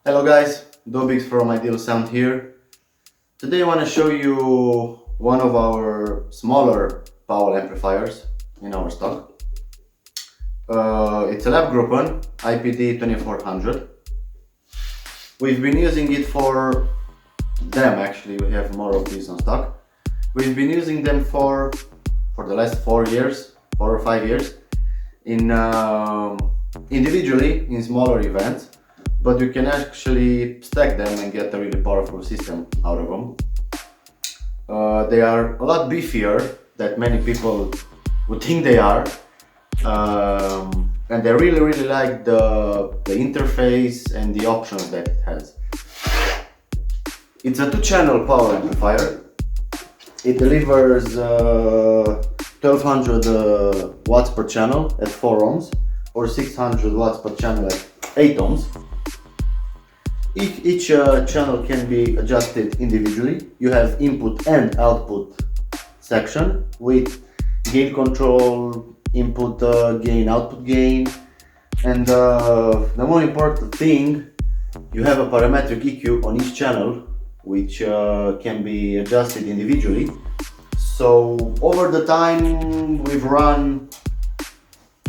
Hello guys, Dobix from Ideal Sound here. Today I want to show you one of our smaller power amplifiers in our stock. It's a LAB GRUPPEN IPD2400. We've been using it for them, actually we have more of these on stock. We've been using them for the last 4 or 5 years in individually in smaller events. But you can actually stack them and get a really powerful system out of them. They are a lot beefier than many people would think they are, and I really like the interface and the options that it has. It's a 2-channel power amplifier. It delivers 1200 watts per channel at 4 ohms or 600 watts per channel at 8 ohms. Each channel can be adjusted individually. You have input and output section with gain control, input gain, output gain, and the more important thing, you have a parametric EQ on each channel which can be adjusted individually. So over the time we've run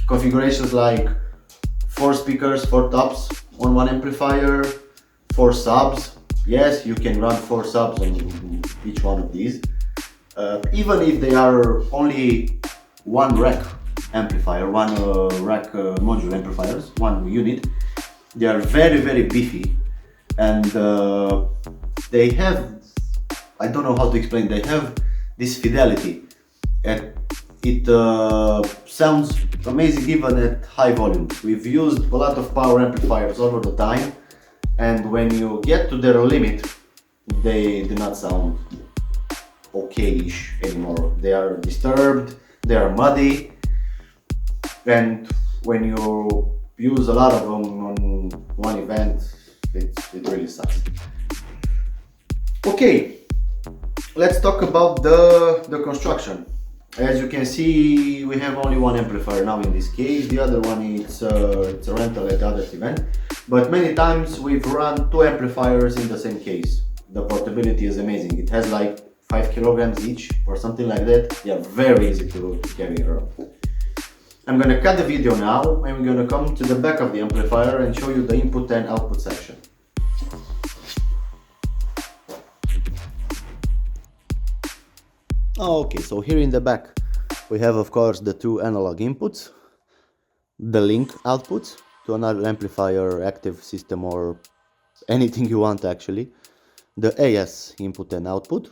configurations like 4 speakers, 4 tops on one amplifier, 4 subs. Yes, you can run 4 subs on each one of these. Even if they are only one rack amplifier, one rack module amplifiers, one unit, they are very beefy, and they have, I don't know how to explain, they have this fidelity, and it sounds amazing even at high volumes. We've used a lot of power amplifiers over the time, and when you get to their limit, they do not sound okay-ish anymore. They are disturbed, they are muddy, and when you use a lot of them on one event, it really sucks. Okay, let's talk about the construction. As you can see, we have only one amplifier now in this case. The other one is it's a rental at the other event. But many times we've run 2 amplifiers in the same case. The portability is amazing. It has like 5 kilograms each or something like that. They are very easy to carry around. I'm gonna cut the video now and we're gonna come to the back of the amplifier and show you the input and output section. Okay, so here in the back we have of course the 2 analog inputs, the link outputs to another amplifier, active system, or anything you want actually, the AS input and output,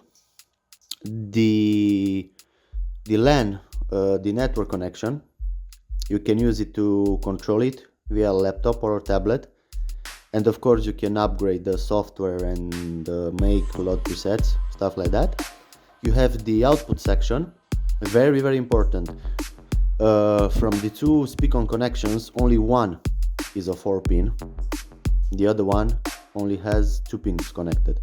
the LAN, the network connection. You can use it to control it via a laptop or a tablet, and of course you can upgrade the software and make a lot of presets, stuff like that. You have the output section, very important. From the 2 speak-on connections, only one is a 4-pin, the other one only has 2 pins connected.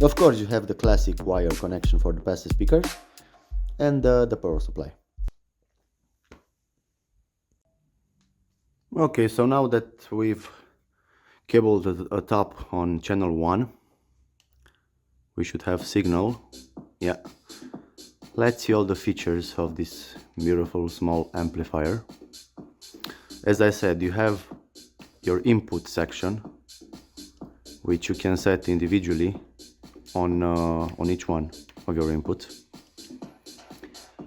Of course you have the classic wire connection for the passive speakers and the power supply. Okay, so now that we've cabled a top on channel 1, we should have signal. Yeah, let's see all the features of this beautiful small amplifier. As I said, you have your input section, which you can set individually on each one of your inputs.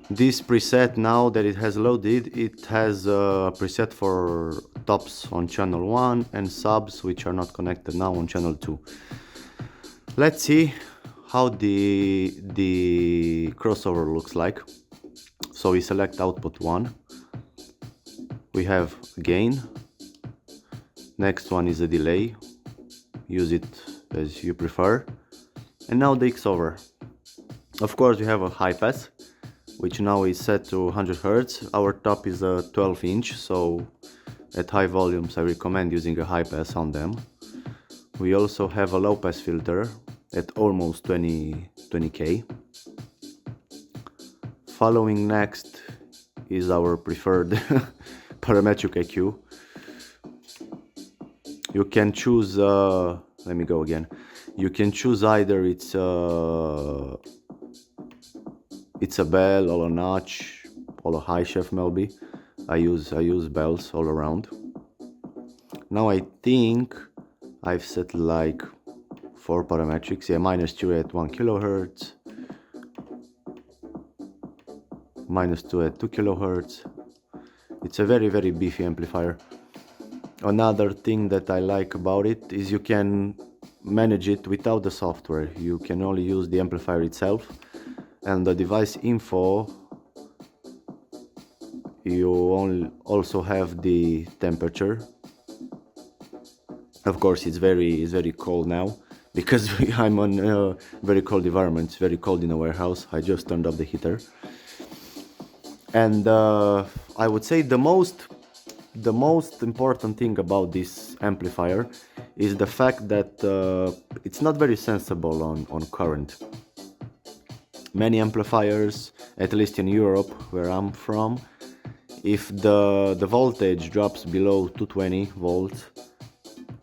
This preset, now that it has loaded, it has a preset for tops on channel 1 and subs which are not connected now on channel 2. Let's see how the crossover looks like. So we select output 1, we have gain, next one is a delay, use it as you prefer, and now the Xover. Of course you have a high pass, which now is set to 100 Hz. Our top is a 12-inch, so at high volumes I recommend using a high pass on them. We also have a low pass filter at almost 20k. Following next is our preferred parametric EQ. You can choose let me go again. You can choose either it's a bell or a notch or a high chef maybe. I use bells all around. Now I think I've set like 4 parametrics. Yeah, -2 at 1 kilohertz, -2 at 2 kilohertz. It's a very beefy amplifier. Another thing that I like about it is you can manage it without the software. You can only use the amplifier itself, and the device info, you also have the temperature. Of course, it's very cold now because I'm on a very cold environment. It's very cold in a warehouse. I just turned off the heater. And I would say the most important thing about this amplifier is the fact that it's not very sensible on current. Many amplifiers, at least in Europe where I'm from, if the voltage drops below 220 volts,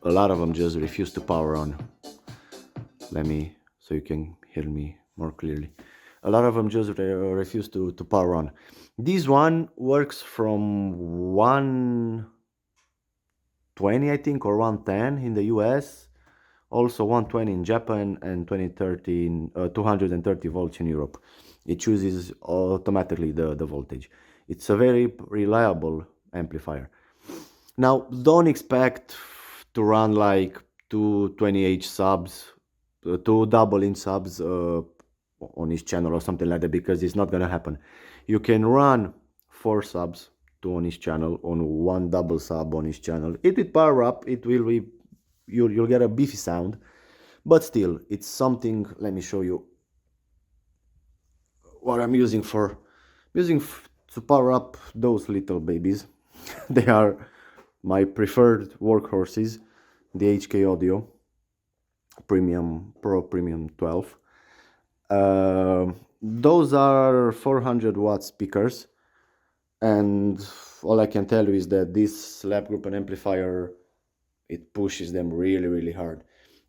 a lot of them just refuse to power on. So you can hear me more clearly. A lot of them just refuse to power on. This one works from 120, I think, or 110 in the US, also 120 in Japan, and 230 volts in Europe. It chooses automatically the voltage. It's a very reliable amplifier. Now, don't expect to run like two 20H subs, two double-inch subs on each channel or something like that, because it's not gonna happen. You can run 4 subs, 2 on each channel, on 1 double sub on each channel. It will power up. It will be, you'll get a beefy sound, but still, it's something. Let me show you what I'm using to power up those little babies. They are my preferred workhorses, the HK Audio Pro Premium 12. Those are 400 watt speakers, and all I can tell you is that this LAB GRUPPEN amplifier, it pushes them really hard.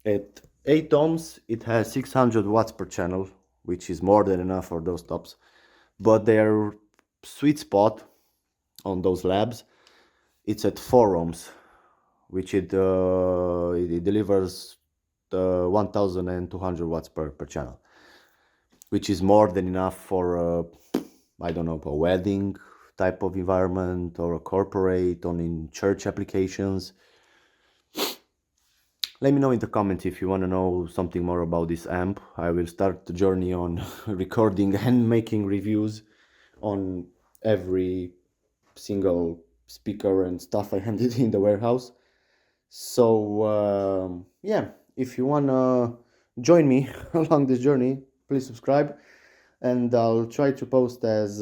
At 8 ohms, it has 600 watts per channel, which is more than enough for those tops, but their sweet spot on those labs, it's at 4 ohms, which it delivers 1200 watts per channel, which is more than enough for I don't know, a wedding type of environment, or a corporate, or in church applications. Let me know in the comments if you want to know something more about this amp. I will start the journey on recording and making reviews on every single speaker and stuff I handed in the warehouse. So yeah, if you want to join me along this journey, please subscribe, and I'll try to post as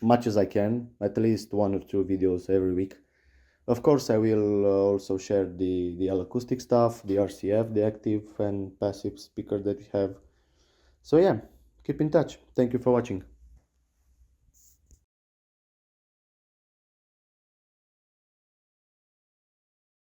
much as I can, at least 1 or 2 videos every week. Of course, I will also share the acoustic stuff, the RCF, the active and passive speaker that we have. So yeah, keep in touch. Thank you for watching.